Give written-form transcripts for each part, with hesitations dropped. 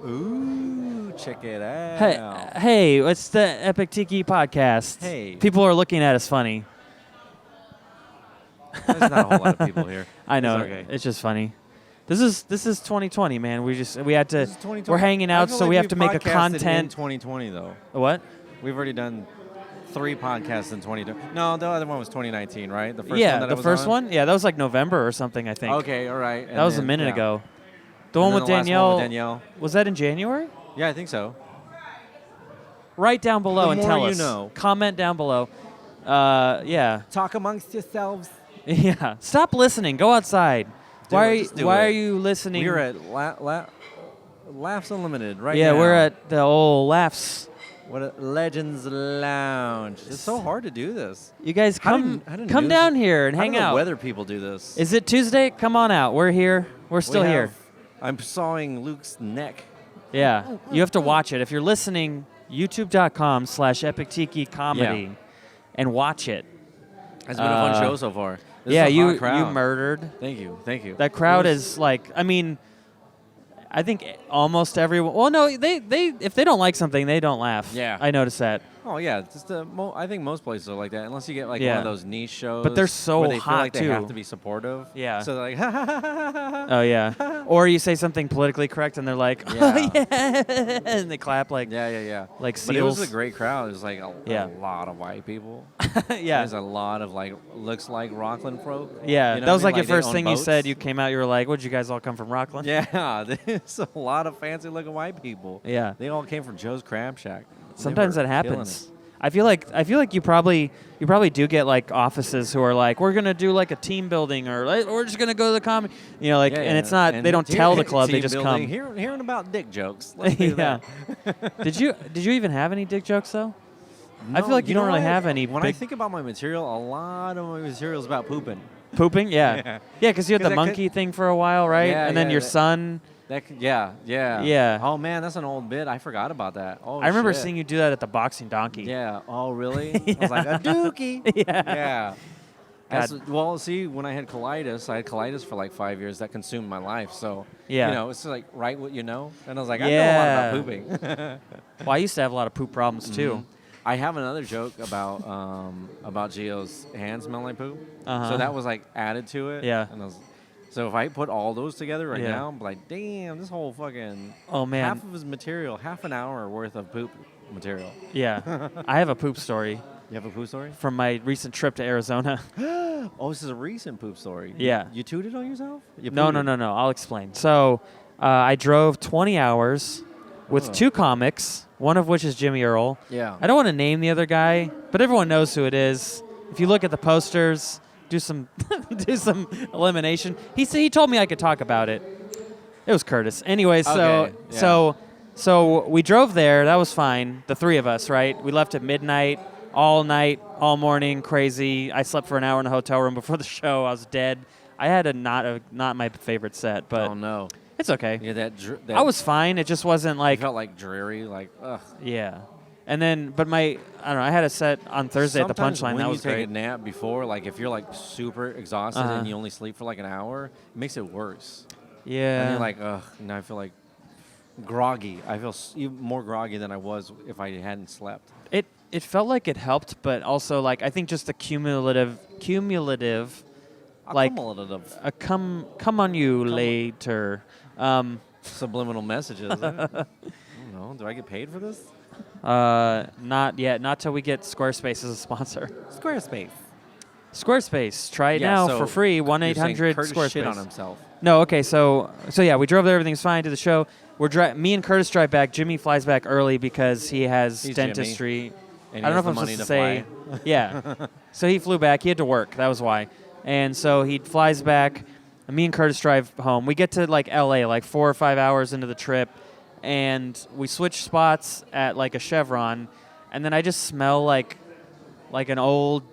Ooh, check it out. Hey, it's the Epic Tiki podcast. Hey. People are looking at us funny. There's not a whole lot of people here. I know. It's okay. It's just funny. This is 2020, man. We had to. This is 2020. We're hanging out, I feel so like we have to make a podcasted content. in 2020 though. What? We've already done 3 podcasts in 2020. No, the other one was 2019, right? The first Yeah, one that I the was first on? one. Yeah, that was like November or something, I think. Okay, all right. That was a minute ago. The one with the last one Danielle. with Danielle. Was that in January? Yeah, I think so. Write down below The and more tell you us. know. Comment down below. Yeah. Talk amongst yourselves. Yeah. Stop listening. Go outside. Just do Why it. are you listening? We're at Laughs Unlimited right now. Yeah, we're at the old Laughs. What a Legends Lounge. It's so hard to do this. You guys How come do news- down here and How hang do the out. weather people do this? Is it Tuesday? Come on out. We're here. We're still here. I'm sawing Luke's neck. Yeah. You have to watch it. If you're listening, youtube.com/epictikicomedy and watch it. It's been a fun show so far. This Yeah, is a you hot crowd. murdered. Thank you. That crowd is like, I mean, I think almost everyone. Well, no, they if they don't like something, they don't laugh. Yeah. I noticed that. Oh yeah, just I think most places are like that, unless you get like one Yeah. of those niche shows. But they're so where they hot, feel like they too. have to be supportive. Yeah. So they're like, ha ha ha ha ha. Oh yeah. Or you say something politically correct, and they're like, Yeah. oh yeah, and they clap like Yeah. like But it was seals. a great crowd. It was like a Yeah. lot of white people. Yeah. There's a lot of like looks like Rockland folk. Yeah, You know that was what I like mean? your They first own thing you boats. said. You came out, you were like, "Would you guys all come from Rockland?" Yeah, there's a lot of fancy looking white people. Yeah. They all came from Joe's Crab Shack. They Sometimes were that killing happens. I feel like you probably do get like offices who are like, we're gonna do like a team building, or like, we're just gonna go to the comedy, like, Yeah, and it's yeah. not. And they don't tell the club. They team just building, come. Hearing about dick jokes. Let's do Yeah. that. Did you even have any dick jokes though? I No, feel like you don't know really what? have any When I big- think about my material, a lot of my material is about pooping. Pooping? Yeah. Yeah. Yeah, because you had 'Cause the I could- monkey thing for a while, right? Yeah, and then yeah, your that- son. Yeah. Oh man, that's an old bit. I forgot about that. Oh, I remember shit. seeing you do that at the boxing donkey. Yeah. Oh really? I was like a dookie. Yeah. Yeah. God. Well, see, when I had colitis for like 5 years. That consumed my life. So, Yeah. it's like write what you know. And I was like, I know a lot about pooping. Well, I used to have a lot of poop problems too. I have another joke about Gio's hands smelling like poop. Uh-huh. So that was like added to it. Yeah. And so if I put all those together right Yeah. now, I'm like, damn, this whole fucking Oh man. half of his material, half an hour worth of poop material. Yeah. I have a poop story You have a poop story? from my recent trip to Arizona. Oh, this is a recent poop story. Yeah. You tooted on yourself? You No. pooted? I'll explain. So, I drove 20 hours with Oh. 2 comics, one of which is Jimmy Earl. Yeah. I don't want to name the other guy, but everyone knows who it is. If you look at the posters, do some elimination. He told me I could talk about it. It was Curtis. Anyway, Okay, yeah. so we drove there. That was fine. The 3 of us, right? We left at midnight, all night, all morning, crazy. I slept for an hour in a hotel room before the show. I was dead. I had not my favorite set, but Oh, no. it's okay. Yeah, that I was fine. It just wasn't it like felt like dreary, like, ugh. yeah. And then, but I don't know. I had a set on Thursday at the Sometimes Punchline. when That you was take great. a nap before, like if you're like super exhausted Uh-huh. and you only sleep for like an hour, it makes it worse. Yeah. And you're like, ugh, now I feel like groggy. I feel even more groggy than I was if I hadn't slept. It felt like it helped, but also like I think just the cumulative, like Accumulative. a come on you later. Subliminal messages. I don't know. Do I get paid for this? Not yet. Not till we get Squarespace as a sponsor. Squarespace. Squarespace. Try it Yeah, now so for free. You're saying 1-800 Curtis Squarespace. shit on himself. No, okay, so yeah, we drove there, everything's fine, to the show. Me and Curtis drive back. Jimmy flies back early because he has He's dentistry. And I don't know he if has I'm the supposed money to to say. Yeah. So he flew back. He had to work. That was why. And so he flies back. And me and Curtis drive home. We get to like LA, like 4 or 5 hours into the trip, and we switch spots at like a Chevron, and then I just smell like an old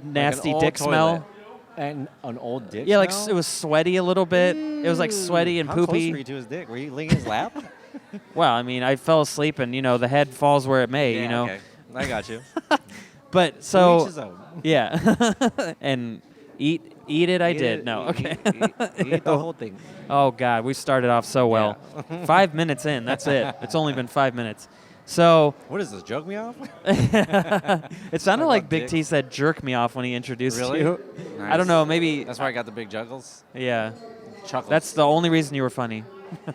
nasty old dick toilet. smell. And an old dick. Yeah, like smell? it was sweaty a little bit. It was like sweaty and How close poopy. were you to his dick? Were you licking his lap? Well, I mean, I fell asleep, and the head falls where it may. Yeah, okay. I got you. But To each so his own. yeah, and eat Eat it, I Eat did. it, No, eat- okay. Eat the whole thing. Oh, God, we started off so well. Yeah. 5 minutes in, that's it. It's only been 5 minutes. So What is this? Joke me off? it sounded Talk like about Big dicks. T said jerk me off when he introduced Really? you. I don't Nice. know, maybe. That's why I got the big juggles. Yeah. Chuckles. That's the only reason you were funny.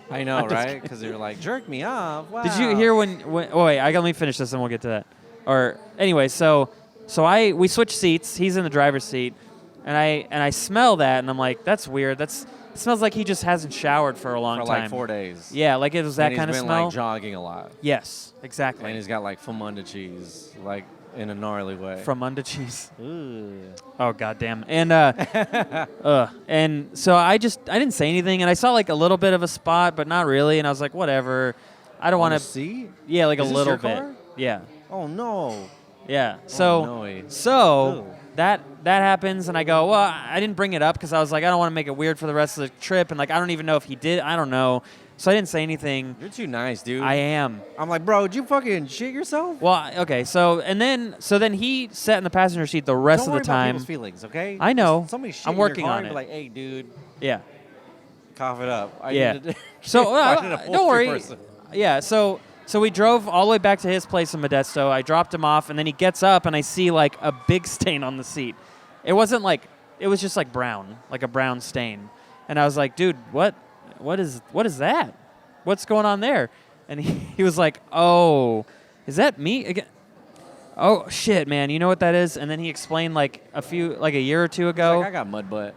I know, I'm just right? Because you're like, jerk me off. Wow. Did you hear when oh, wait, let me finish this and we'll get to that. Or anyway, so we switched seats. He's in the driver's seat. And I smell that and I'm like, that's weird. It smells like he just hasn't showered for a long For time. like 4 days. Yeah, like it was that and kind of he's been smell. like jogging a lot. Yes, exactly. And he's got like Famunda cheese, like in a gnarly way. From Munda cheese. Ooh. Oh, goddamn. And and so I didn't say anything, and I saw like a little bit of a spot, but not really. And I was like, whatever. I don't want to see. Yeah, like Is a this little your bit. car? Yeah, Oh no. yeah. no. So Ew. that happens, and I go, well, I didn't bring it up because I was like, I don't want to make it weird for the rest of the trip, and like I don't even know if he did. I don't know. So I didn't say anything. You're too nice, dude. I am. I'm like, bro, did you fucking shit yourself? Well, okay. So then he sat in the passenger seat the rest Don't of worry the time. about people's feelings, okay? I know. Just somebody shit I'm in your working car on and it. Be like, hey, dude, Yeah. cough it up. I Yeah. need to So find an don't upholstery worry. person. Yeah. So we drove all the way back to his place in Modesto. I dropped him off, and then he gets up, and I see like a big stain on the seat. It wasn't like it was just like brown, like a brown stain. And I was like, dude, what is that? What's going on there? And he was like, oh, is that me again? Oh shit, man! You know what that is? And then he explained like a year or two ago. Like, I got mud butt.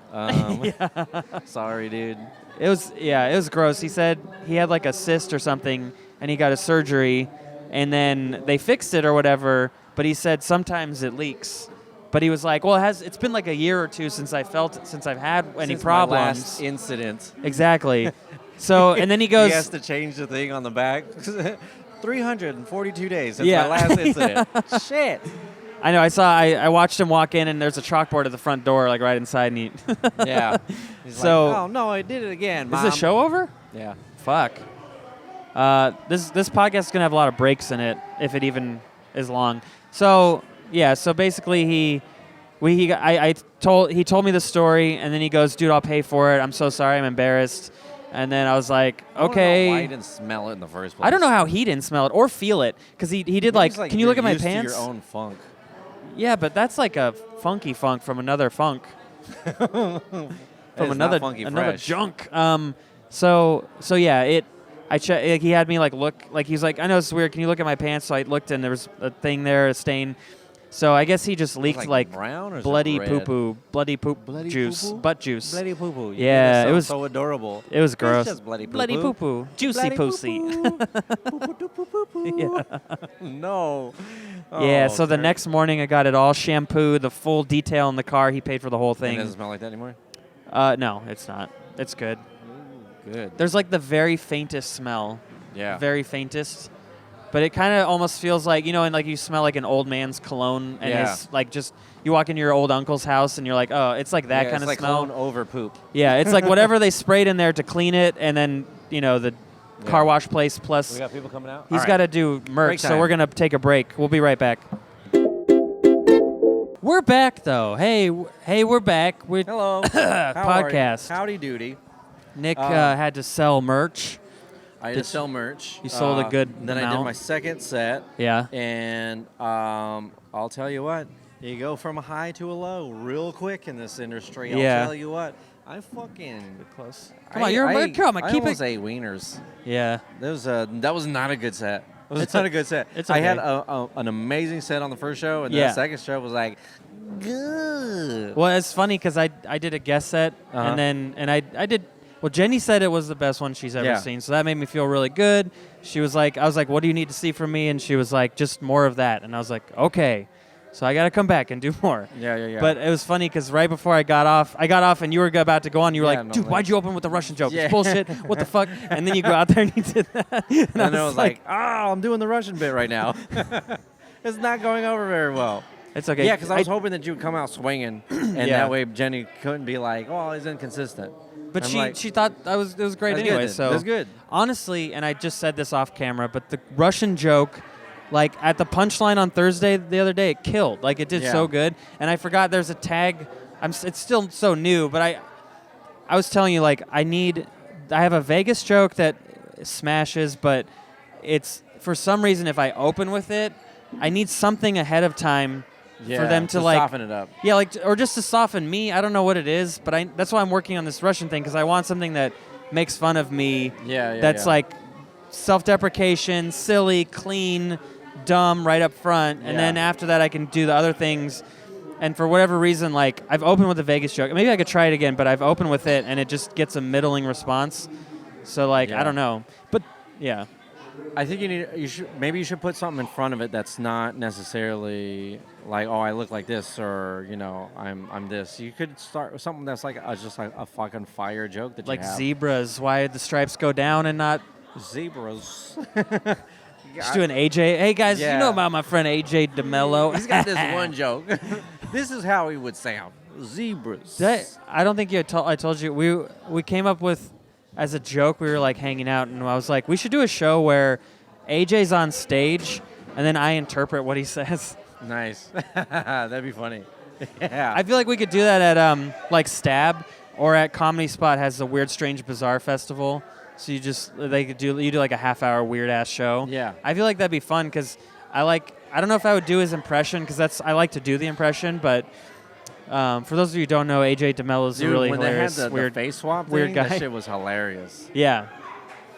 Sorry, dude. It was gross. He said he had like a cyst or something, and he got a surgery, and then they fixed it or whatever. But he said sometimes it leaks. But he was like, well, it's been like a year or two since I've had any Since problems. My last incident. Exactly. So and then he goes, He has to change the thing on the back. 342 days since Yeah. my last incident. Shit. I know. I watched him walk in, and there's a chalkboard at the front door, like right inside. And he Yeah. He's So- like, oh no, I did it again, Mom. is the show over? Yeah. Fuck. This podcast is gonna have a lot of breaks in it, if it even is long. So yeah. So basically, he told me the story, and then he goes, "Dude, I'll pay for it. I'm so sorry. I'm embarrassed." And then I was like, I don't know "Okay." why you didn't smell it in the first place. I don't know how he didn't smell it or feel it, because he did Maybe like, it's "Can you look you're at my used to pants?" your own funk. Yeah, but that's like a funky funk from another funk. From It's another not funky another fresh. junk. So yeah, he had me like look, like he's like, I know it's weird. Can you look at my pants? So I looked, and there was a thing there, a stain. So I guess he just leaked like brown or is it bloody red? poo-poo, bloody poop Bloody juice, poo-poo? butt juice. Bloody poo poo. Yeah, it was- so adorable. It was gross. just bloody Bloody poo-poo. poo-poo, juicy Bloody pussy. poo-poo. Yeah. No. Yeah. Oh, So the Kurt. next morning, I got it all shampooed, the full detail in the car. He paid for the whole It thing. doesn't smell like that anymore. No, it's not. It's good. Good. There's like the very faintest smell. Yeah. Very faintest. But it kind of almost feels like, and like you smell like an old man's cologne, and Yeah. it's like just you walk into your old uncle's house and you're like, oh, it's like that Yeah, kind of it's like smell. cologne over poop. Yeah, it's like whatever they sprayed in there to clean it, and then the car wash place plus We got people coming out. he's All got right. to do merch, Break so time. we're gonna take a break. We'll be right back. We're back though. Hey, we're back. We're Hello. How are you? podcast. Howdy doody. Nick had to sell merch. I had to sell merch. You sold a good Then I did amount. my second set, Yeah. and I'll tell you what, you go from a high to a low real quick in this industry. Yeah. I'll tell you what, I fucking Close. Come on, you're a come on, I keep almost it. ate wieners. Yeah. That was not a good set. It was It's not a- a good set. it's I had okay. an amazing set on the first show, and Yeah. the second show was like, good. Well, it's funny because I did a guest set, Uh-huh. and I did. Well, Jenny said it was the best one she's ever Yeah. seen, so that made me feel really good. She was like, I was like, what do you need to see from me? And she was like, just more of that. And I was like, okay. So I got to come back and do more. Yeah. But it was funny because right before I got off and you were about to go on. You were Yeah, like, no, dude, man. why'd you open with the Russian joke? Yeah. It's bullshit. What the fuck? And then you go out there and you did that. And And I was like, oh, I'm doing the Russian bit right now. It's not going over very well. it's okay. Yeah, because I was hoping that you would come out swinging, and Yeah. that way Jenny couldn't be like, "Oh, he's inconsistent." But I'm she like, thought it was great That's anyway. good then. So That's good. Honestly, and I just said this off camera, but the Russian joke, like at the punchline on Thursday the other day, it killed. Like it did Yeah. so good. And I forgot there's a tag. It's still so new, but I was telling you, like, I have a Vegas joke that smashes, but it's, for some reason, if I open with it, I need something ahead of time for them to like soften it up. Yeah, like, or just to soften me. I don't know what it is, but that's why I'm working on this Russian thing, because I want something that makes fun of me. That's like self-deprecation, silly, clean, dumb, right up front, and then after that I can do the other things. And for whatever reason, like, I've opened with a Vegas joke. Maybe I could try it again, but I've opened with it, and it just gets a middling response. So, like, I don't know. But, yeah. I think maybe you should put something in front of it that's not necessarily like, oh, I look like this, or, you know, I'm this. You could start with something that's like just like a fucking fire joke that like you have. zebras. Why did the stripes go down and not Zebras. Just do an AJ. Hey, guys, you know about my friend AJ DeMello. He's got this one joke. This is how he would sound. Zebras. I don't think I told you. We came up with, as a joke, we were like hanging out, and I was like, we should do a show where AJ's on stage, and then I interpret what he says. Nice. That'd be funny. Yeah. I feel like we could do that at like Stab, or at Comedy Spot has the Weird Strange Bizarre Festival. So you do like a half-hour weird-ass show. Yeah. I feel like that'd be fun, because I don't know if I would do his impression, because I like to do the impression, but for those of you who don't know, AJ DeMello is a really hilarious, when they had the face swap weird thing, guy. that shit was hilarious. Yeah.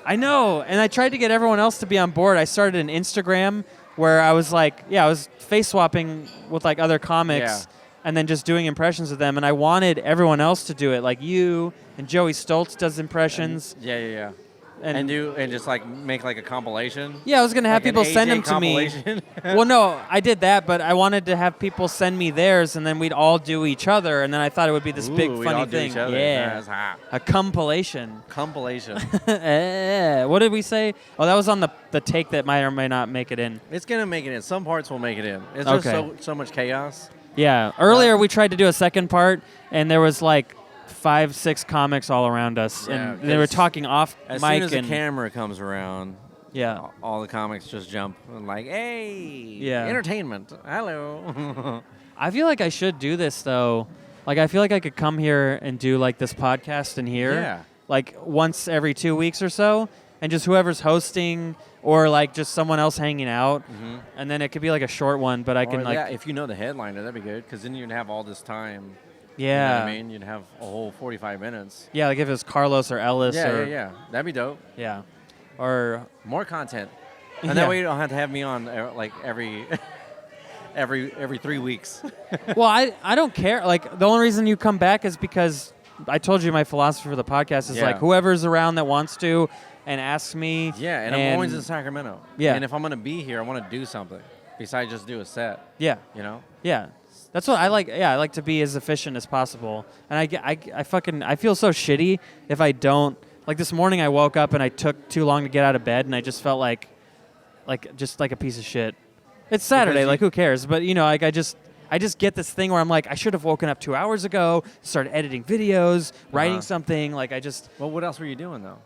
I know, and I tried to get everyone else to be on board. I started an Instagram where I was like, I was face swapping with like other comics, and then just doing impressions of them, and I wanted everyone else to do it, like you and Joey Stoltz does impressions. Yeah. And just like make like a compilation. Yeah, I was gonna have like people send them to me. Well, no, I did that, but I wanted to have people send me theirs, and then we'd all do each other, and then I thought it would be this big funny thing. Yeah, a compilation. Compilation. What did we say? Oh, that was on the take that might or may not make it in. It's gonna make it in. Some parts will make it in. It's just so much chaos. Yeah. Earlier we tried to do a second part, and there was like 5-6 comics all around us, and they were talking off as mic. As soon as the camera comes around, all the comics just jump and like, hey, entertainment, hello. I feel like I should do this though. Like, I feel like I could come here and do like this podcast in here, like once every 2 weeks or so, and just whoever's hosting or like just someone else hanging out, and then it could be like a short one. But I can if you know the headliner, that'd be good, because then you'd have all this time. Yeah. You know what I mean? You'd have a whole 45 minutes. Yeah, like if it was Carlos or Ellis. Yeah. That'd be dope. Yeah. Or more content. And that way you don't have to have me on like every 3 weeks. Well, I don't care. Like, the only reason you come back is because I told you my philosophy for the podcast is like whoever's around that wants to and asks me. Yeah, and I'm always in Sacramento. Yeah. And if I'm going to be here, I want to do something besides just do a set. Yeah. You know? Yeah. That's what I like. Yeah, I like to be as efficient as possible. And I feel so shitty if I don't. Like, this morning I woke up and I took too long to get out of bed, and I just felt like a piece of shit. It's Saturday, like, who cares? But, you know, like, I just get this thing where I'm like, I should have woken up 2 hours ago, started editing videos, writing something. Like, Well, what else were you doing, though,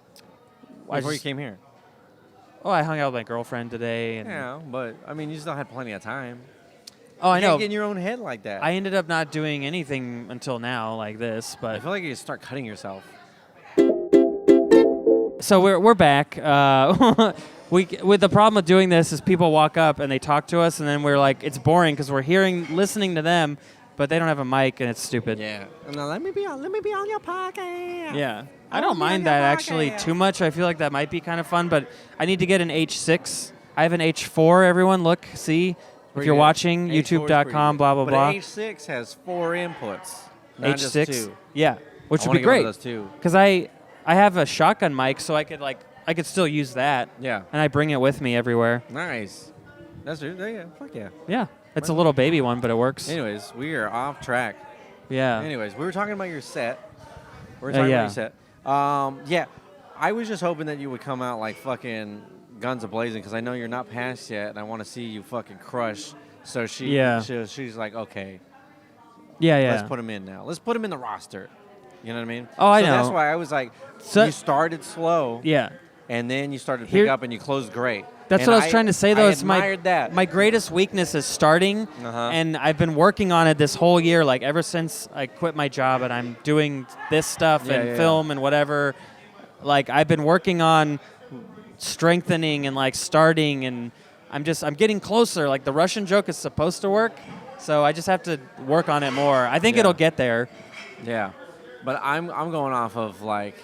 before you came here? Oh, I hung out with my girlfriend today. And yeah, but, I mean, you still had plenty of time. Oh, I know. You can't get in your own head like that. I ended up not doing anything until now like this, but I feel like you start cutting yourself. So we're back. With the problem with doing this is people walk up and they talk to us, and then we're like, it's boring because we're listening to them, but they don't have a mic, and it's stupid. Yeah. No, let me be on your podcast. Yeah. I don't mind that actually too much. I feel like that might be kind of fun, but I need to get an H6. I have an H4. Everyone, look, see. If you're watching, youtube.com, blah, blah, blah. But H6 has 4 inputs, not H6? just 2. Yeah, which would be great. Because I have a shotgun mic, so I could still use that. Yeah. And I bring it with me everywhere. Nice. That's it. Yeah, fuck yeah. Yeah. It's a little baby one, but it works. Anyways, we are off track. Yeah. Anyways, we were talking about your set. Yeah, I was just hoping that you would come out like fucking guns a-blazing, because I know you're not passed yet, and I want to see you fucking crush. So she's like, okay. Yeah. Let's put him in now. Let's put him in the roster. You know what I mean? Oh, I know. That's why I was like, you started slow. Yeah. and then you started to pick up and you closed great. That's And what I was trying to say, though. I It's admired that. my greatest weakness is starting, and I've been working on it this whole year, like ever since I quit my job and I'm doing this stuff and film and whatever. Like I've been working on strengthening and like starting, and I'm getting closer. Like the Russian joke is supposed to work, so I just have to work on it more. I think it'll get there. Yeah, but I'm going off of like,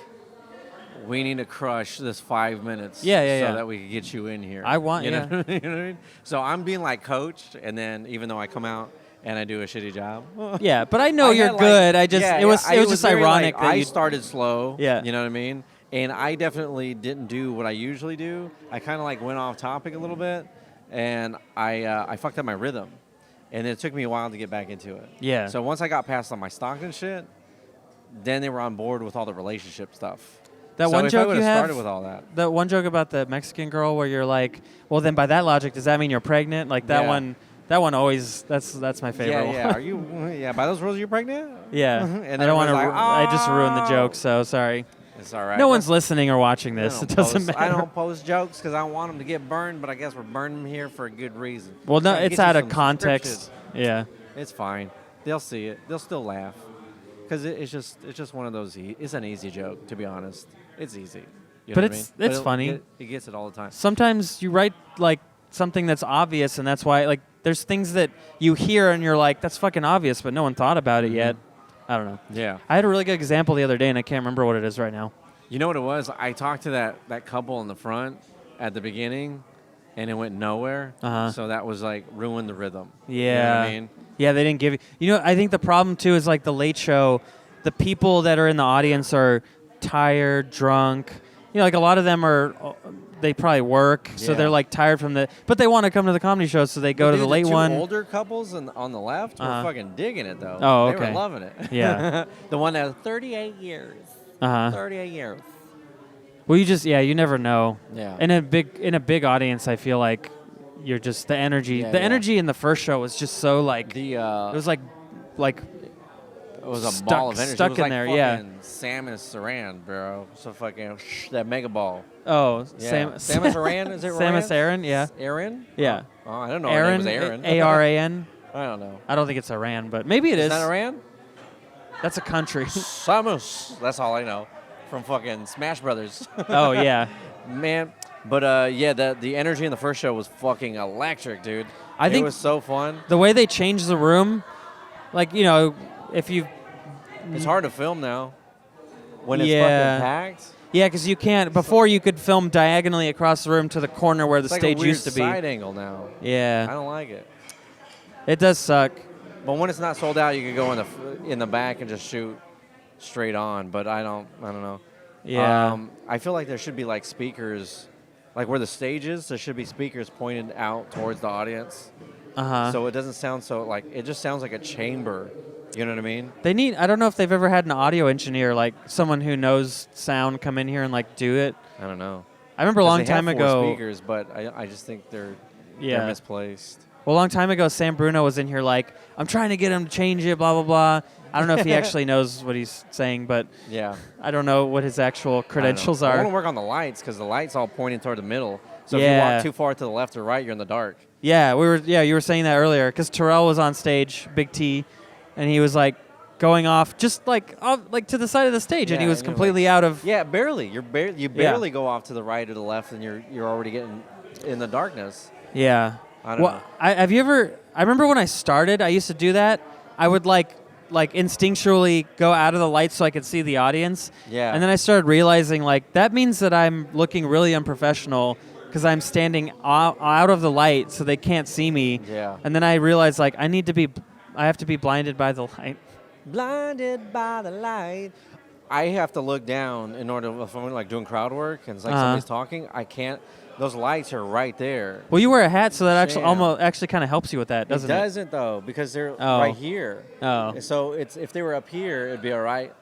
we need to crush this 5 minutes so that we can get you in here. I want, you know? You know what I mean? So I'm being like coached, and then even though I come out and I do a shitty job. Yeah, but I know you're good. It was just very, ironic like, that I started slow. Yeah. You know what I mean? And I definitely didn't do what I usually do. I kind of like went off topic a little bit, and I fucked up my rhythm. And it took me a while to get back into it. Yeah. So once I got past on my Stockton shit, then they were on board with all the relationship stuff. That so one if joke I would you have have, started with all that. that one joke about the Mexican girl where you're like, well, then by that logic, does that mean you're pregnant? Like that one. That one always. That's my favorite. Yeah. Are you? Yeah. By those rules, you're pregnant. Yeah. And I don't want to. like, I just ruined the joke. So sorry. It's all right. No one's listening or watching this. It doesn't matter. I don't post jokes because I don't want them to get burned, but I guess we're burning them here for a good reason. Well, no, So it's out of context. Yeah. It's fine. They'll see it. They'll still laugh because it's just one of those. It's an easy joke, to be honest. It's easy. You know But what I it's mean? funny. It gets it all the time. Sometimes you write like something that's obvious, and that's why like there's things that you hear and you're like, that's fucking obvious, but no one thought about it yet. I don't know. Yeah. I had a really good example the other day, and I can't remember what it is right now. You know what it was? I talked to that couple in the front at the beginning, and it went nowhere. So that was like ruined the rhythm. Yeah. You know what I mean? Yeah, they didn't give you. You know, I think the problem too is like the Late Show. The people that are in the audience are tired, drunk. You know, like a lot of them they probably work, so they're like tired from but they want to come to the comedy show, so they go to the late one. The older couples on the left were fucking digging it though. Oh, okay. They were loving it. Yeah. The one that was 38 years. 38 years. Well, you never know. Yeah. In a big audience, I feel like you're just the energy. The energy in the first show was just so like it was like it was a ball of energy. Stuck it was in like there, fucking Samus Aran, bro. So fucking that mega ball. Oh, yeah. Samus Aran, is it Samus Aran, yeah. Aran? Yeah. Oh, I don't know. Aaron was Aaron. Aran. I don't know. I don't think it's Iran, but maybe it is. Is that Iran? That's a country. Samus. That's all I know from fucking Smash Brothers. Oh yeah, man. But the energy in the first show was fucking electric, dude. I think it was so fun. The way they changed the room, like if you. It's hard to film now when it's fucking packed. Yeah, because you can't. Before you could film diagonally across the room to the corner where the stage used to be. It's like a weird side angle now. Yeah. I don't like it. It does suck. But when it's not sold out, you could go in the back and just shoot straight on. But I don't know. Yeah. I feel like there should be like speakers, like where the stage is. There should be speakers pointed out towards the audience. So it doesn't sound so like it just sounds like a chamber. You know what I mean? I don't know if they've ever had an audio engineer, like someone who knows sound, come in here and like do it. I don't know. I remember a long time ago. Speakers, but I just think they're misplaced. Well, a long time ago, Sam Bruno was in here like, I'm trying to get him to change it, blah, blah, blah. I don't know if he actually knows what he's saying, but I don't know what his actual credentials are. I want to work on the lights because the light's all pointing toward the middle. So if you walk too far to the left or right, you're in the dark. Yeah, you were saying that earlier because Terrell was on stage, Big T, and he was like going off just like to the side of the stage, and he was completely out of. Yeah, barely. You barely go off to the right or the left, and you're already getting in the darkness. Yeah. I don't know. Have you ever? I remember when I started, I used to do that. I would like instinctually go out of the light so I could see the audience. Yeah. And then I started realizing like that means that I'm looking really unprofessional because I'm standing out of the light so they can't see me. Yeah. And then I realized like I have to be blinded by the light. Blinded by the light. I have to look down in order if I'm like doing crowd work and it's like somebody's talking. I can't. Those lights are right there. Well, you wear a hat, so that actually kind of helps you with that, doesn't it? It doesn't though, because they're right here. Oh. So if they were up here, it'd be all right.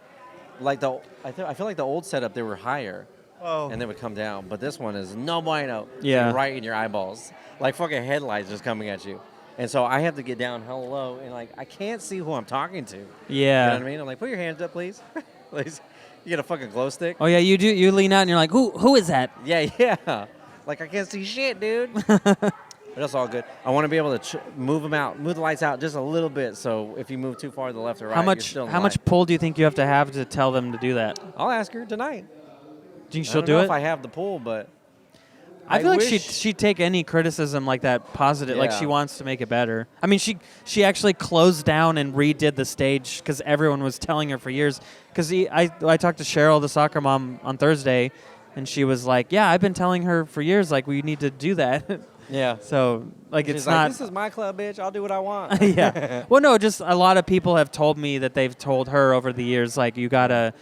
Like I feel like the old setup, they were higher. Oh. And they would come down. But this one is no bueno. Yeah. Right in your eyeballs, like fucking headlights just coming at you. And so I have to get down hella low, and like I can't see who I'm talking to. Yeah. You know what I mean? I'm like, put your hands up, please, please. You get a fucking glow stick. Oh yeah, you do. You lean out and you're like, who is that? Yeah. Like I can't see shit, dude. But that's all good. I want to be able to move them out, move the lights out just a little bit. So if you move too far to the left or right, you're still in the much light. pull do you think you have to tell them to do that? I'll ask her tonight. Do you think I she'll don't do know it? if I have the pull, but I feel like wish- she'd take any criticism like that positive, like Yeah. she wants to make it better. I mean, she actually closed down and redid the stage because everyone was telling her for years. Because I talked to Cheryl, the soccer mom, on Thursday, and she was like, "Yeah, I've been telling her for years, like we need to do that." Yeah. So like She's it's like, not. this is my club, bitch. I'll do what I want. Yeah. Well, no, just a lot of people have told me that they've told her over the years, like you gotta,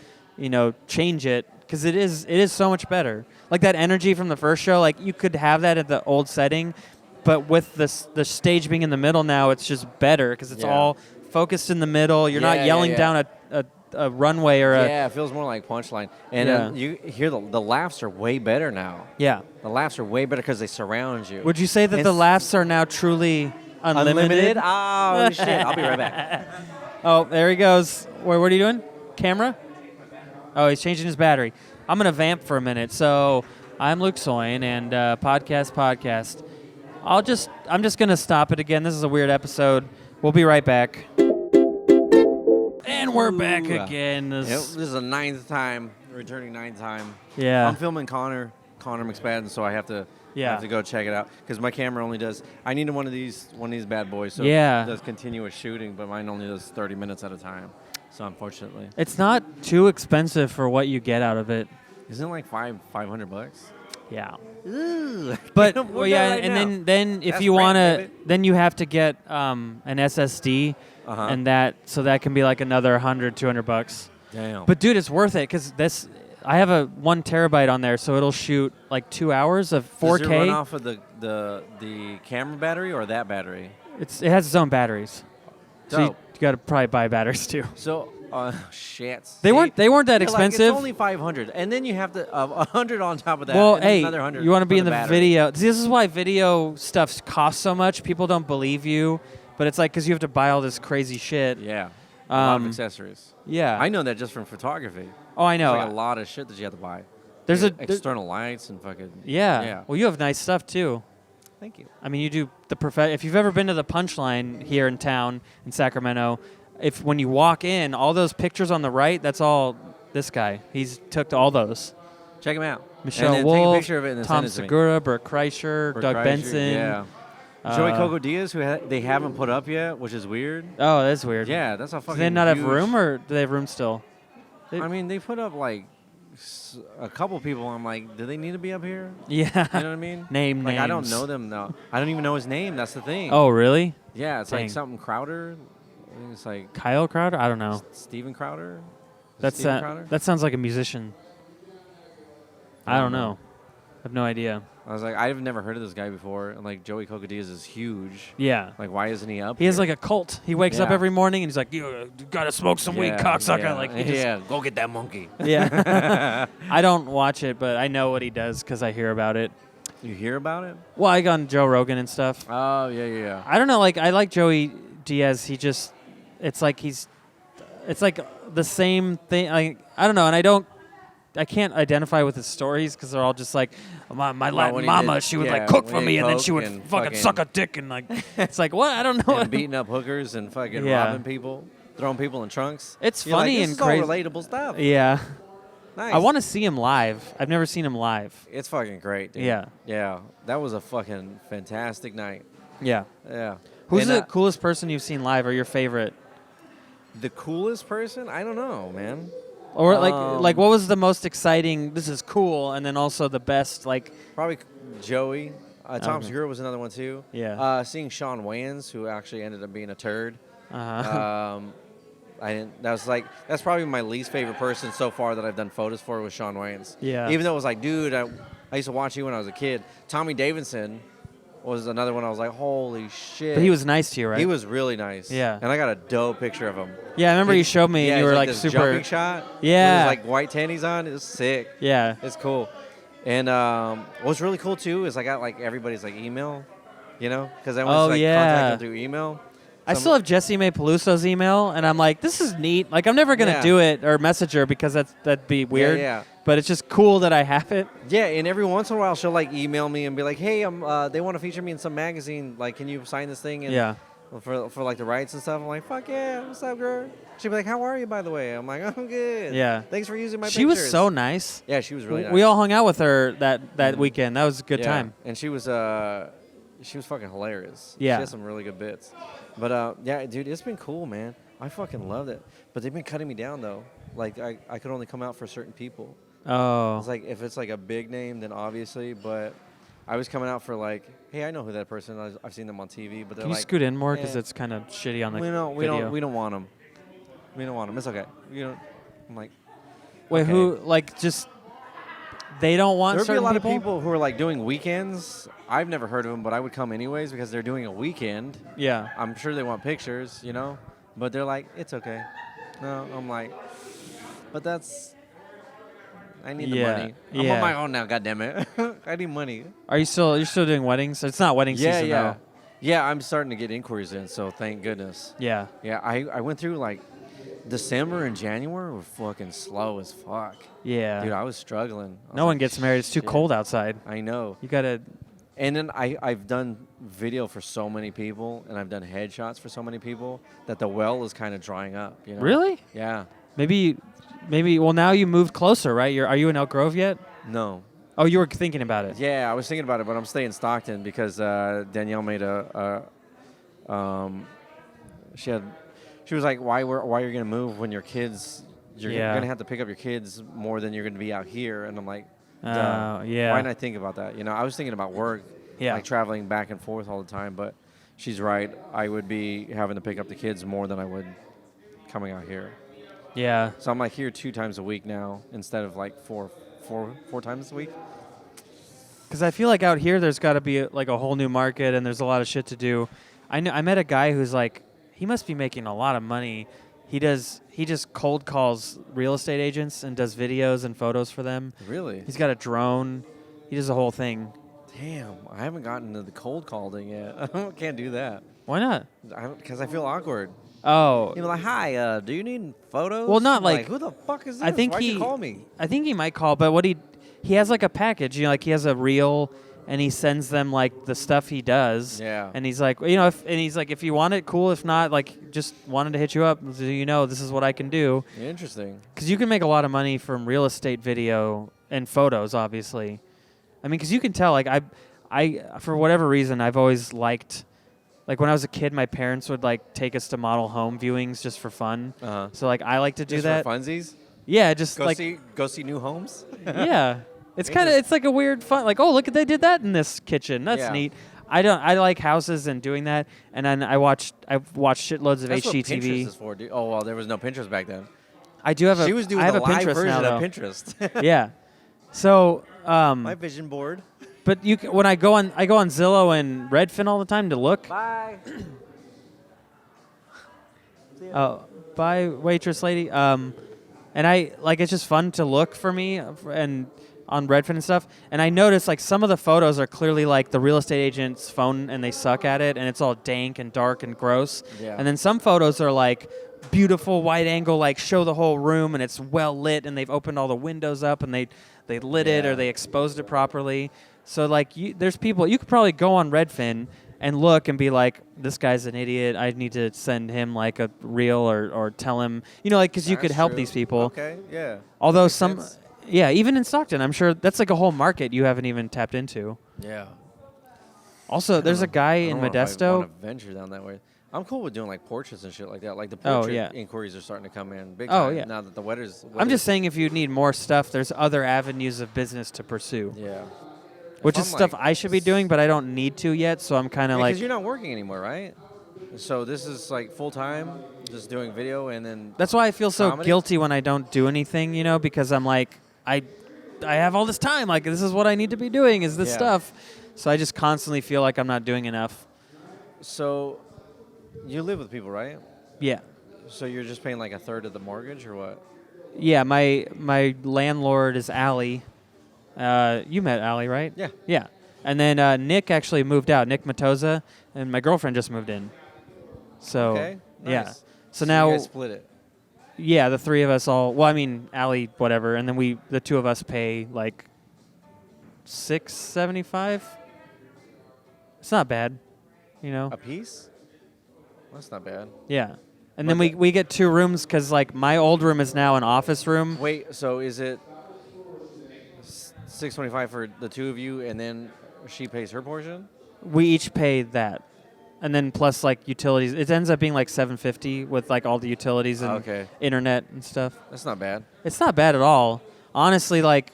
change it because it is so much better. Like that energy from the first show, like you could have that at the old setting, but with the stage being in the middle now, it's just better because it's all focused in the middle. You're not yelling down a runway or a. Yeah, it feels more like punchline. And you hear the laughs are way better now. Yeah. The laughs are way better because they surround you. Would you say that the laughs are now truly unlimited? Oh, shit. I'll be right back. Oh, there he goes. What are you doing? Camera? Oh, he's changing his battery. I'm going to vamp for a minute. So I'm Luke Soin and podcast. I'm just going to stop it again. This is a weird episode. We'll be right back. And we're back again. This is the returning ninth time. Yeah. I'm filming Connor McSpadden, so I have to go check it out because my camera only does. I needed one of these bad boys, so it does continuous shooting, but mine only does 30 minutes at a time. So unfortunately, it's not too expensive for what you get out of it. Isn't it like $500? Yeah. Ooh. But and then if That's you want rad, to, then you have to get an SSD, and that can be like another $100-$200. Damn. But dude, it's worth it because I have a 1 terabyte on there, so it'll shoot like 2 hours of 4K. Does it run off of the camera battery or that battery? It has its own batteries. So Dope. you got to probably buy batteries too. So, shit. They weren't that Like, expensive. it's only $500, and then you have to 100 on top of that. Well, and then hey, another 100 you want to be for in the battery. video. See, this is why video stuff costs so much. People don't believe you, but it's like because you have to buy all this crazy shit. Yeah. A lot of Um, accessories. Yeah. I know that just from photography. Oh, I know. There's like a lot of shit that you have to buy. There's external lights and fucking. Yeah. Yeah. Well, you have nice stuff too. Thank you. I mean, you do if you've ever been to the Punchline here in town in Sacramento, when you walk in, all those pictures on the right, that's all this guy. He's took all those. Check them out. Michelle and then Wolf, take a picture of it and then Tom send it to me. Segura, Burt Kreischer, Doug Kreischer, Benson. Yeah. Joey Coco Diaz, who they haven't put up yet, which is weird. Oh, that's weird. Yeah, that's a fucking. Do they not have huge- room, or do they have room still? I mean, they put up like a couple people. I'm like, do they need to be up here? Yeah. You know what I mean? Name like, names. I don't know them though. I don't even know his name. That's the thing. Oh, really? Yeah, it's Dang. like something Crowder. I think it's like Kyle Crowder? I don't know. Steven Crowder. Is it That's Steven Crowder? that sounds like a musician. I don't know. I have no idea. I was like, I've never heard of this guy before, and like Joey Coco Diaz is huge. Yeah. Like, why isn't he up? He has here? like a cult. He wakes up Yeah. every morning and he's like, you gotta smoke some weed, cocksucker. Yeah, Like, he just- go get that monkey. yeah. I don't watch it, but I know what he does because I hear about it. You hear about it? Well, I got on Joe Rogan and stuff. Oh yeah. I don't know. Like, I like Joey Diaz. It's like the same thing. I don't know, and I can't identify with his stories because they're all just like my Latin when he mama. did- She would yeah, like cook when for he me, and then coke she would and fucking suck a dick, and like it's like what? I don't know. And beating up hookers and fucking Yeah. robbing people, throwing people in trunks. It's You're funny like, and this is all crazy. relatable stuff. Yeah, Nice. I want to see him live. I've never seen him live. It's fucking great, dude. Yeah. Yeah. That was a fucking fantastic night. Yeah. Yeah. Who's And, the coolest person you've seen live, or your favorite? The coolest person? I don't know, man. Or like what was the most exciting? This is cool, and then also the best. Like, Probably Joey. Tom Okay. Segura was another one too. Yeah. Seeing Sean Wayans, who actually ended up being a turd. uh I didn't. That's probably my least favorite person so far that I've done photos for was Sean Wayans. Yeah. Even though it was like, dude, I used to watch you when I was a kid. Tommy Davidson was another one. I was like, holy shit. but he was nice to you, right? He was really nice. Yeah. And I got a dope picture of him. Yeah, I remember you showed me, Yeah, and you it's were like this super. jumping shot. Yeah. With his, like white tannies on. It was sick. Yeah. It's cool. And what's really cool too is I got like everybody's like email, you know, because I Oh, was like yeah. contact them through email. I still have Jessie May Peluso's email, and I'm like, this is neat. Like, I'm never gonna do it or message her because that'd be weird. Yeah. But it's just cool that I have it. Yeah, and every once in a while she'll like email me and be like, "Hey, they want to feature me in some magazine. Like, can you sign this thing?" And for like the rights and stuff. I'm like, "Fuck yeah, what's up, girl?" She'd be like, "How are you, by the way?" I'm like, "I'm good. Yeah. Thanks for using my pictures." She was so nice. Yeah, she was really nice. We all hung out with her that weekend. That was a good time. And she was fucking hilarious. Yeah. She had some really good bits. But yeah, dude, it's been cool, man. I fucking loved it. But they've been cutting me down though. Like I could only come out for certain people. Oh. It's like if it's like a big name, then obviously. But I was coming out for like, hey, I know who that person is. I've seen them on TV. But they're Can you like, scoot in more because it's kind of shitty on the video. We don't want them. We don't want them. It's okay. You know, I'm like, wait, okay. who like just they don't want There would be a certain lot people? of people who are like doing weekends. I've never heard of them, but I would come anyways because they're doing a weekend. Yeah. I'm sure they want pictures, you know, but they're like, it's okay. No, I'm like, but that's. I need the money. I'm on my own now. Goddammit. I need money. You're still doing weddings? It's not wedding season though. Yeah, I'm starting to get inquiries in, so thank goodness. Yeah. Yeah, I went through like December and January were fucking slow as fuck. Yeah. Dude, I was struggling. No one gets married. It's too cold outside. I know. You gotta. And then I've done video for so many people, and I've done headshots for so many people that the well is kind of drying up. You know? Really? Yeah. Maybe. Well, now you moved closer, right? Are you in Elk Grove yet? No. Oh, you were thinking about it. Yeah, I was thinking about it, but I'm staying in Stockton because Danielle made she was like, why are you gonna move when your kids? You're gonna have to pick up your kids more than you're gonna be out here, and I'm like, duh. Yeah. Why not think about that? You know, I was thinking about work, like traveling back and forth all the time, but she's right. I would be having to pick up the kids more than I would coming out here. Yeah. So I'm like here 2 times a week now instead of like four times a week. Because I feel like out here there's got to be like a whole new market and there's a lot of shit to do. I met a guy who's like, he must be making a lot of money. He just cold calls real estate agents and does videos and photos for them. Really? He's got a drone. He does the whole thing. Damn, I haven't gotten to the cold calling yet. I can't do that. Why not? Because I feel awkward. Oh. You're like, hi, do you need photos? Well, not like who the fuck is this? I think Why'd you call me? I think he might call, but what he has like a package, you know, like he has a reel and he sends them like the stuff he does. Yeah. And he's like, you know, if you want it, cool. If not, like, just wanted to hit you up so you know this is what I can do. Interesting. Because you can make a lot of money from real estate video and photos, obviously. I mean, because you can tell, like, I for whatever reason, I've always liked. Like when I was a kid, my parents would like take us to model home viewings just for fun. Uh-huh. So like I like to do just that. For funsies? Yeah, just go see new homes. Yeah, it's like a weird fun. Like, oh, look, they did that in this kitchen. That's neat. I like houses and doing that. And then I've watched shitloads of That's HGTV. What Pinterest is for, dude. Oh well, there was no Pinterest back then. I do have a. She was doing I have the a live Pinterest version now, of though. Pinterest. Yeah. So. My vision board. But when I go on Zillow and Redfin all the time to look. Bye. Oh, bye, waitress lady. And I like it's just fun to look for me and on Redfin and stuff. And I noticed like some of the photos are clearly like the real estate agent's phone and they suck at it and it's all dank and dark and gross. Yeah. And then some photos are like beautiful wide angle, like show the whole room and it's well lit and they've opened all the windows up and they lit it or they exposed it properly. So like there's people you could probably go on Redfin and look and be like, this guy's an idiot. I need to send him like a reel or tell him, you know, like because you could help these people. Okay, yeah. Although even in Stockton, I'm sure that's like a whole market you haven't even tapped into. Yeah. Also, there's a guy in Modesto. I want to venture down that way. I'm cool with doing like portraits and shit like that. Like the portrait inquiries are starting to come in big time now that the weather's. I'm just saying if you need more stuff, there's other avenues of business to pursue. Yeah. Which is stuff I should be doing, but I don't need to yet. So I'm kind of like. Because you're not working anymore, right? So this is like full time, just doing video and then. That's why I feel so comedy? guilty when I don't do anything, you know, because I'm like, I have all this time. Like this is what I need to be doing is this stuff. So I just constantly feel like I'm not doing enough. So, you live with people, right? Yeah. So you're just paying like a third of the mortgage, or what? Yeah, my landlord is Allie. You met Allie, right? Yeah. Yeah. And then Nick actually moved out, Nick Matoza, and my girlfriend just moved in. So Okay. yeah. Nice. So you now, guys split it. yeah, the three of us all. Well, I mean, Allie, whatever, and then the two of us pay like $6.75. It's not bad, you know. A piece? That's not bad. Yeah. And But then we get 2 rooms because like my old room is now an office room. Wait, so is it 625 for the two of you, and then she pays her portion? We each pay that, and then plus like utilities. It ends up being like $7.50 with like all the utilities and Okay. internet and stuff. That's not bad. It's not bad at all, honestly. Like,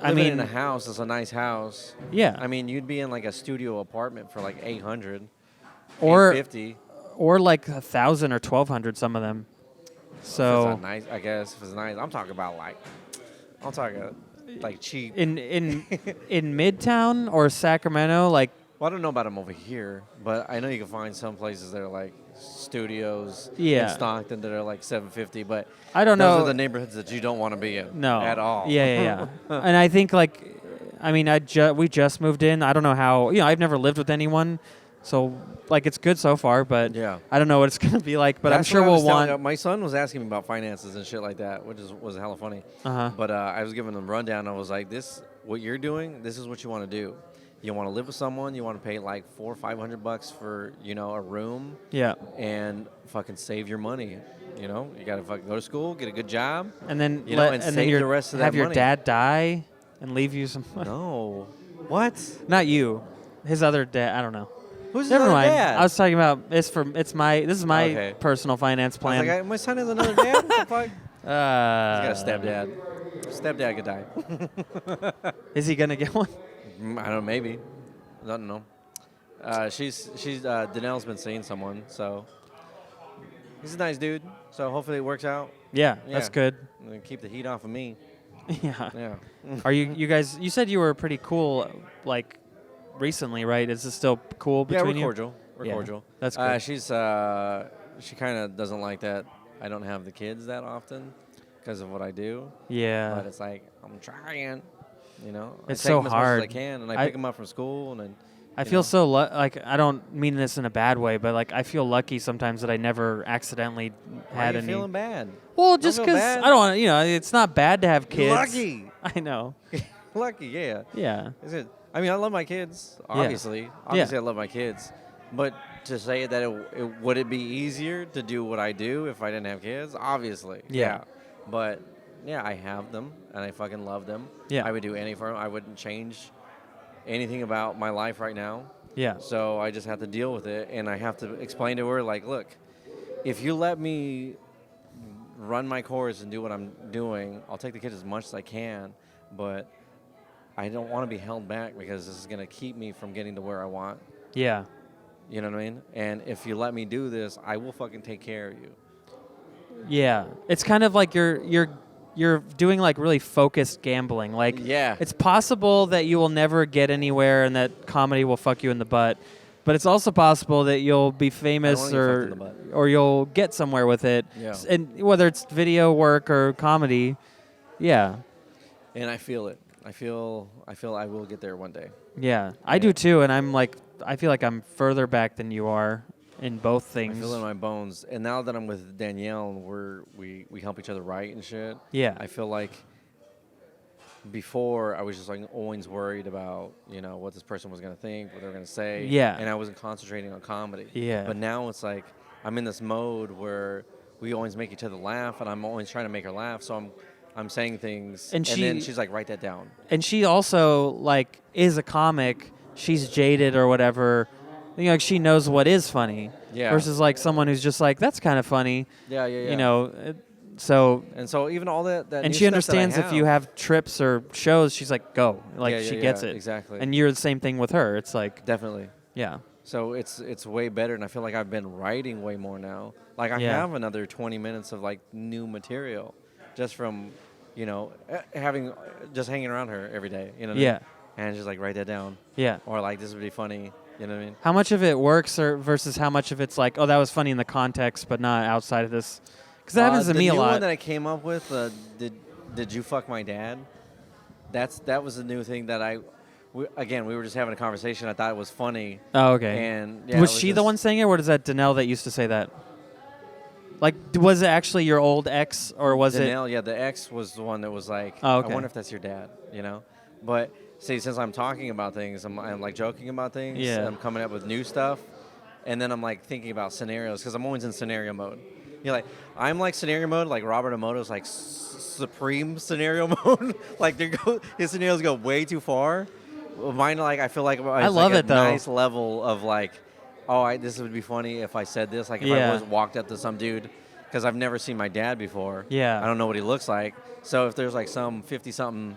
I Living mean, in a house is a nice house. yeah. I mean, you'd be in like a studio apartment for like 800, Or 850. or like 1,000 or 1,200. Some of them. If So it's not nice, I guess if it's nice. I'm talking like cheap. in Midtown or Sacramento, like Well, I don't know about them over here, but I know you can find some places that are like studios Yeah. in Stockton that are like 750. But I don't those know. are the neighborhoods that you don't want to be in. No. At all. Yeah. And I think like, I mean, we just moved in. I don't know how. I've never lived with anyone, so like it's good so far. But Yeah. I don't know what it's gonna be like. But I'm That's sure what I we'll was telling want. you. My son was asking me about finances and shit like that, which was hella funny. Uh-huh. But I was giving him a rundown. I was like, what you're doing, this is what you want to do. You want to live with someone. You want to pay like $400 or $500 for a room, Yeah. and fucking save your money. You got to fucking go to school, get a good job. And then and and then save the rest of that have your money. dad die and leave you some. No, what? Not you, his other dad. I don't know. Who's his Never other mind. dad? I was talking about this is my Okay. personal finance I plan. was like, my son has another dad. What the fuck? He's got a stepdad. Stepdad could die. Is he gonna get one? I don't know, maybe. I don't know. Danelle's been seeing someone, so he's a nice dude. So hopefully it works out. Yeah, that's Yeah. good. And keep the heat off of me. Yeah. Yeah. Are you guys? You said you were pretty cool, like recently, right? Is it still cool Yeah, between we're you? cordial. We're Yeah, cordial. that's good. She kind of doesn't like that I don't have the kids that often because of what I do. Yeah. But it's like I'm trying. It's I take so them as hard. much as I can, and I pick them up from school, and then. I feel so like I don't mean this in a bad way, but like I feel lucky sometimes that I never accidentally Why had are you any. feeling bad? Well, Don't just feel because bad. I don't want. It's not bad to have kids. Lucky. I know. Lucky, yeah. Yeah. Is it? I mean, I love my kids. Obviously, I love my kids. But to say that would it be easier to do what I do if I didn't have kids? Obviously, Yeah. But yeah, I have them and I fucking love them. Yeah. I would do anything for them. I wouldn't change anything about my life right now. Yeah. So I just have to deal with it, and I have to explain to her like, look, if you let me run my course and do what I'm doing, I'll take the kids as much as I can, but I don't want to be held back because this is going to keep me from getting to where I want. Yeah. You know what I mean? And if you let me do this, I will fucking take care of you. Yeah. It's kind of like you're doing like really focused gambling. Like Yeah. it's possible that you will never get anywhere and that comedy will fuck you in the butt. But it's also possible that you'll be famous wanna get fucked in the butt. or you'll get somewhere with it. Yeah. And whether it's video work or comedy. Yeah. And I feel it. I feel I will get there one day. Yeah. I do too, and I feel like I'm further back than you are in both things. I feel it in my bones. And now that I'm with Danielle and we help each other write and shit, Yeah. I feel like before I was just like always worried about, what this person was going to think, what they were going to say. Yeah. And I wasn't concentrating on comedy. Yeah. But now it's like I'm in this mode where we always make each other laugh, and I'm always trying to make her laugh. So I'm saying things, And then she's like, write that down. And she also like is a comic. She's jaded or whatever. Like she knows what is funny. Yeah. Versus like someone who's just like that's kind of funny. Yeah. So And so even all that and new she stuff that I understands if you have trips or shows, she's like go. Like Yeah, she yeah, gets yeah, it. exactly. And you're the same thing with her. It's like Definitely. yeah. So it's way better, and I feel like I've been writing way more now. Like I Yeah. have another 20 minutes of like new material, just from, having just hanging around her every day. You know. What I Yeah. mean? And just like write that down, Yeah. or like this would be funny. You know what I mean? How much of it works or versus how much of it's like, oh, that was funny in the context, but not outside of this? Because that happens to me a The new lot. one that I came up with, did you fuck my dad? That was a new thing that we were just having a conversation. I thought it was funny. Oh, okay. And yeah, was it she the just- one saying it, or is that Danelle that used to say that? Like, was it actually your old ex, or was it? Danelle, yeah, the ex was the one that was like, Oh, okay. I wonder if that's your dad, you know? But see, since I'm talking about things, I'm like joking about things. Yeah. I'm coming up with new stuff, and then I'm like thinking about scenarios because I'm always in scenario mode. You're like, I'm like scenario mode, like Robert Emoto's like supreme scenario mode. Like his scenarios go way too far. Mine, like, I feel like I love like it, a though. nice level of like, this would be funny if I said this. Like if Yeah. I was walked up to some dude. Because I've never seen my dad before. Yeah. I don't know what he looks like. So if there's like some 50-something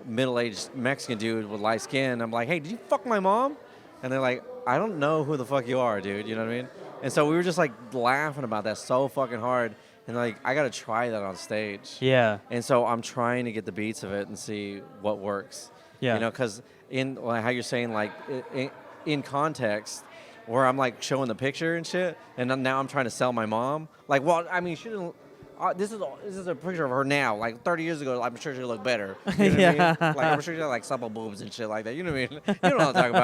middle-aged Mexican dude with light skin, I'm like, hey, did you fuck my mom? And they're like, I don't know who the fuck you are, dude. You know what I mean? And so we were just like laughing about that so fucking hard. And like, I got to try that on stage. Yeah. And so I'm trying to get the beats of it and see what works. Yeah. You know, because in like, how you're saying, like, in context, where I'm like showing the picture and shit, and now I'm trying to sell my mom. Like, well, I mean, she didn't. This is a picture of her now. Like 30 years ago, I'm sure she looked better. You know what I mean? Like I'm sure she had like supple boobs and shit like that. You know what I mean? You know what I'm talking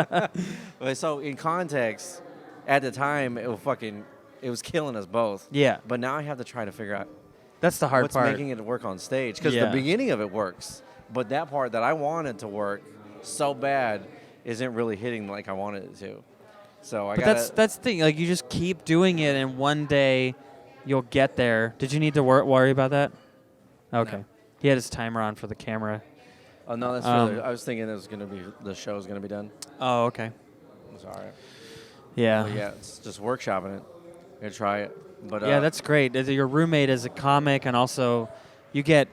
about. But so in context, at the time, it was killing us both. Yeah. But now I have to try to figure out That's the hard what's part. making it work on stage, because Yeah. the beginning of it works, but that part that I wanted to work so bad isn't really hitting like I wanted it to. So I But got that's the thing. Like, you just keep doing it, and one day you'll get there. Did you need to worry about that? Okay. No. He had his timer on for the camera. Oh no, that's Um, further. I was thinking the show's gonna be done. Oh, okay. It's all right. Yeah. But yeah, it's just workshopping it. Gonna try it. But Yeah, that's great. Your roommate is a comic, and also you get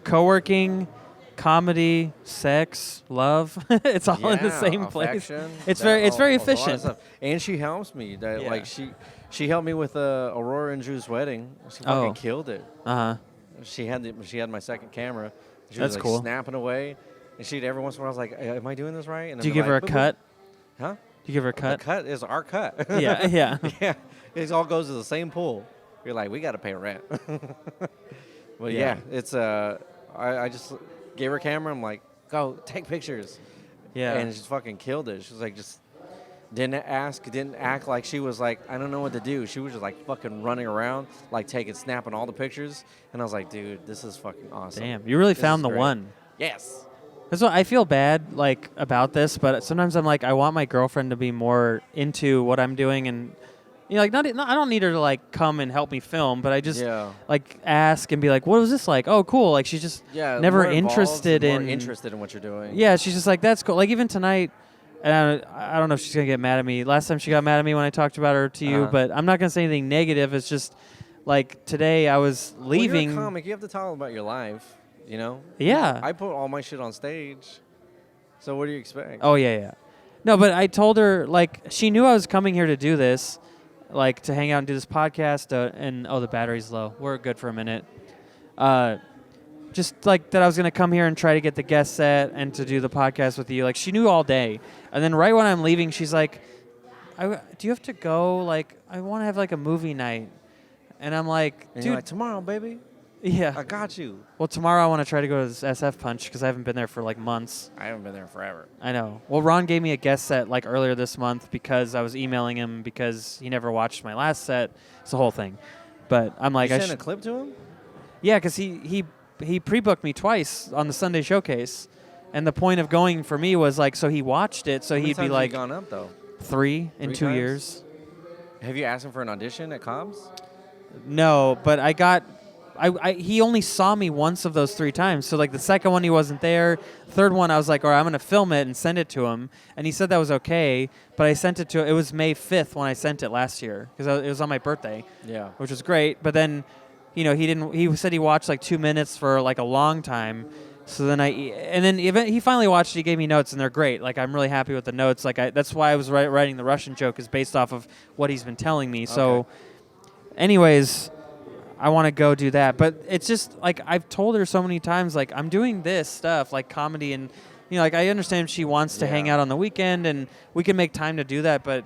co-working, comedy, sex, love. It's all in the same place. affection, It's very a lot of efficient. stuff. And she helps me. Yeah. Like she helped me with Aurora and Drew's wedding. She fucking Oh. killed it. Uh-huh. She had my second camera. She That's was like cool. snapping away, and she'd every once in a while I was like, "Am I doing this right?" And Do you I'd be give her a like, "Boop, boop." cut? Huh? Do you give her a The cut? cut is our cut. Yeah, yeah. Yeah. It all goes to the same pool. You're like, we got to pay rent. But Yeah. yeah, it's I just gave her a camera. I'm like, go take pictures. Yeah. And she fucking killed it. She was like, just didn't act like she was like, I don't know what to do. She was just like fucking running around, like snapping all the pictures. And I was like, dude, this is fucking awesome. Damn, you really This found is the great. one. Yes. That's why I feel bad like about this, but sometimes I'm like, I want my girlfriend to be more into what I'm doing, and you know, like not I don't need her to like come and help me film, but I just Yeah. like ask and be like, what was this like? Oh, cool. Like she's just Yeah. never more involved interested and more in interested in what you're doing. Yeah, she's just like, that's cool. Like even tonight, and I don't know if she's gonna get mad at me. Last time she got mad at me when I talked about her to you, Uh-huh. but I'm not gonna say anything negative. It's just like today I was leaving. Well, you're a comic. You have to talk about your life. You know. Yeah. I put all my shit on stage. So what do you expect? Oh yeah. No, but I told her like she knew I was coming here to do this, like to hang out and do this podcast. And the battery's low. We're good for a minute. Just like that, I was gonna come here and try to get the guest set and to do the podcast with you. Like she knew all day, and then right when I'm leaving, she's like, "Do you have to go? Like I want to have like a movie night." And I'm like, And "Dude, you're like, tomorrow, baby. yeah." I got you. Well, tomorrow I want to try to go to this SF Punch because I haven't been there for like months. I haven't been there forever. I know. Well, Ron gave me a guest set like earlier this month because I was emailing him because he never watched my last set. It's the whole thing. But I'm like, You sent a clip to him? yeah, because he pre-booked me twice on the Sunday showcase, and the point of going for me was like so he watched it, so How many he'd be times have you like gone up though. 3 in 3 2 times? years. Have you asked him for an audition at Cobb's? No, but he only saw me once of those 3 times. So like the second one he wasn't there. Third one I was like, all right, I'm gonna film it and send it to him, and he said that was okay. But I sent it to it was May 5th when I sent it last year because it was on my birthday, Yeah. which was great. But then, you know, he said he watched like 2 minutes for like a long time. So then he finally watched it. He gave me notes, and they're great. Like I'm really happy with the notes. Like that's why I was writing the Russian joke is based off of what he's been telling me. So, Okay. anyways, I want to go do that. But it's just like I've told her so many times, like I'm doing this stuff like comedy, and you know, like I understand she wants to hang Yeah. out on the weekend, and we can make time to do that. But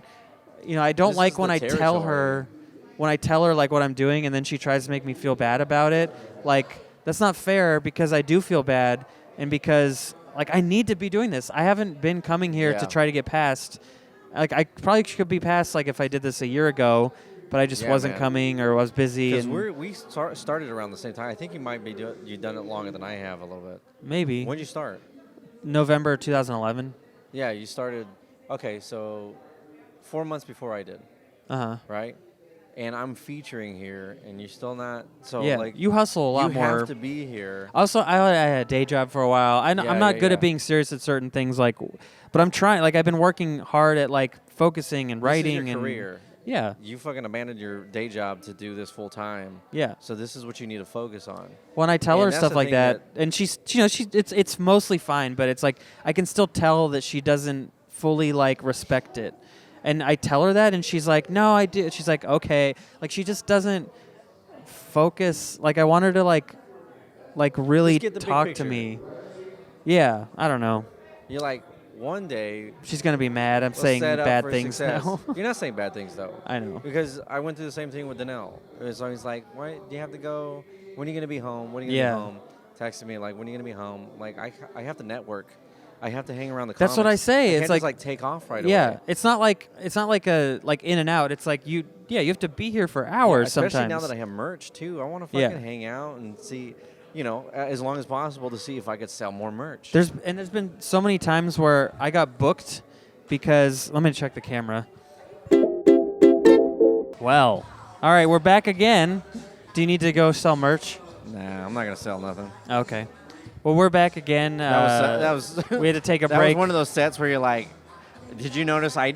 you know, I don't This like is when the I tell her. territory. When I tell her like what I'm doing and then she tries to make me feel bad about it, like that's not fair because I do feel bad and because like I need to be doing this. I haven't been coming here to try to get past. Like I probably could be past like if I did this a year ago, but I just wasn't coming or was busy. Because we started around the same time. I think you might be you've done it longer than I have a little bit. Maybe. When did you start? November 2011. Yeah, you started. Okay, so 4 months before I did. Right. And I'm featuring here, and you're still not. So like you hustle a lot more. You have to be here. Also, I had a day job for a while. I'm not good at being serious at certain things, like, but I'm trying. Like I've been working hard at like focusing and writing This is your and career. Yeah. You fucking abandoned your day job to do this full time. Yeah. So this is what you need to focus on. When I tell her stuff like that, and she's, it's mostly fine, but it's like I can still tell that she doesn't fully like respect it. And I tell her that, and she's like, "No, I do." She's like, "Okay." Like she just doesn't focus. Like I want her to like really talk to me. Yeah, I don't know. You're like, one day she's gonna be mad. I'm saying bad things success. now. You're not saying bad things though. I know. Because I went through the same thing with Danelle. It was always like, "Why do you have to go? When are you gonna be home? When are you gonna be home?" Texting me like, "When are you gonna be home?" Like I have to network. I have to hang around the comics. That's what I say. It's like just, like take off right away. Yeah, it's not like a like in and out. It's like you have to be here for hours especially sometimes. now that I have merch too. I want to fucking hang out and see, as long as possible to see if I could sell more merch. There's been so many times where I got booked because let me check the camera. Well, all right, we're back again. Do you need to go sell merch? Nah, I'm not gonna sell nothing. Okay. Well, we're back again. That was we had to take a that break. was one of those sets where you're like, did you notice I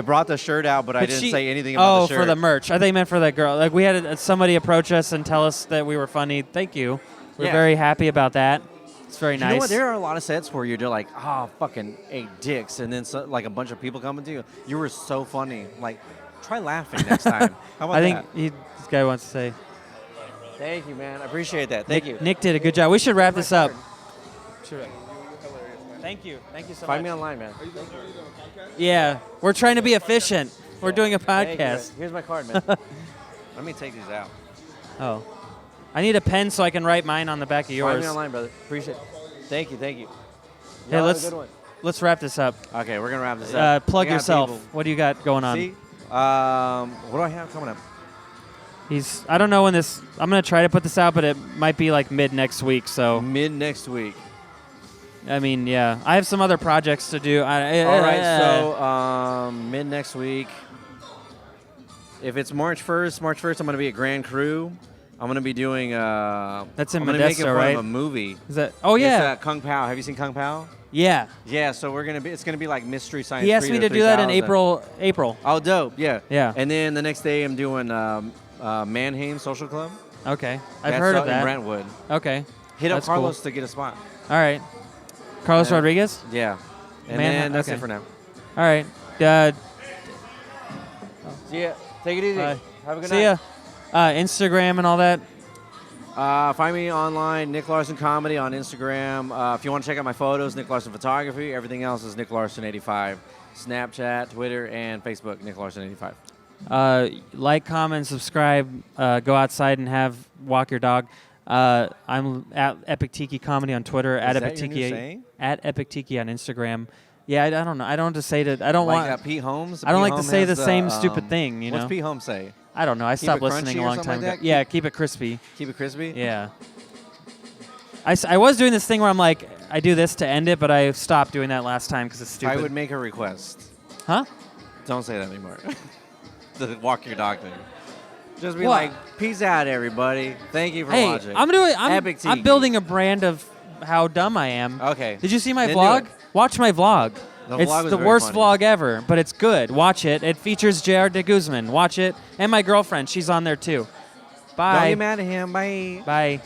brought the shirt out, but I didn't say anything about the shirt. Oh, for the merch. I think meant for that girl. Like we had somebody approach us and tell us that we were funny. Thank you. We're very happy about that. It's very nice. You know what? There are a lot of sets where you're like, oh, fucking 8 dicks, and then like a bunch of people coming to you. You were so funny. Like, try laughing next time. How about that? This guy wants to say. Thank you, man. I appreciate that. Thank you. Nick did a good job. We should wrap this up. Thank you. Thank you so much. Find me online, man. Yeah. We're trying to be efficient. We're doing a podcast. Here's my card, man. Let me take these out. Oh. I need a pen so I can write mine on the back of yours. Find me online, brother. Appreciate it. Thank you. Hey, let's wrap this up. Okay, we're going to wrap this up. Plug yourself. What do you got going on? See? What do I have coming up? I don't know when this, I'm going to try to put this out, but it might be like mid next week. So mid next week. I mean, yeah. I have some other projects to do. All right, so mid next week. If it's March 1st, I'm going to be at Grand Cru. I'm going to be doing that's in I'm Modesto, right? Of a movie. Is that? Oh yeah. It's Kung Pao. Have you seen Kung Pao? Yeah. Yeah, so it's going to be like Mystery Science. He asked me to do that in April. Oh, dope. Yeah. Yeah. And then the next day I'm doing Mannheim Social Club. Okay. I've heard of that. In Brentwood. Okay. Hit up Carlos to get a spot. All right. Carlos Rodriguez? Yeah. And then that's it for now. All right. See ya. Take it easy. Have a good night. See ya. Instagram and all that. Find me online, Nick Larson Comedy on Instagram. If you want to check out my photos, Nick Larson Photography. Everything else is Nick Larson 85. Snapchat, Twitter, and Facebook, Nick Larson 85. Like, comment, subscribe. Go outside and walk your dog. I'm at Epic Tiki Comedy on Twitter. Is at that Epic your new Tiki saying? At Epic Tiki on Instagram. Yeah, I don't know. I don't want to say that. I don't want. Pete Holmes. I don't like to say the same stupid thing. You know. What's Pete Holmes say? I don't know. I stopped listening a long time ago. Yeah, keep it crispy. Keep it crispy? Yeah. I was doing this thing where I'm like, I do this to end it, but I stopped doing that last time because it's stupid. I would make a request. Huh? Don't say that anymore. The walk your dog thing. Just be like, peace out, everybody. Thank you for watching. I'm building a brand of how dumb I am. Okay. Did you see my vlog? Watch my vlog. It's the worst funny. vlog ever, but it's good. Watch it. It features JR de Guzman. Watch it. And my girlfriend. She's on there too. Bye. Don't get mad at him. Bye. Bye.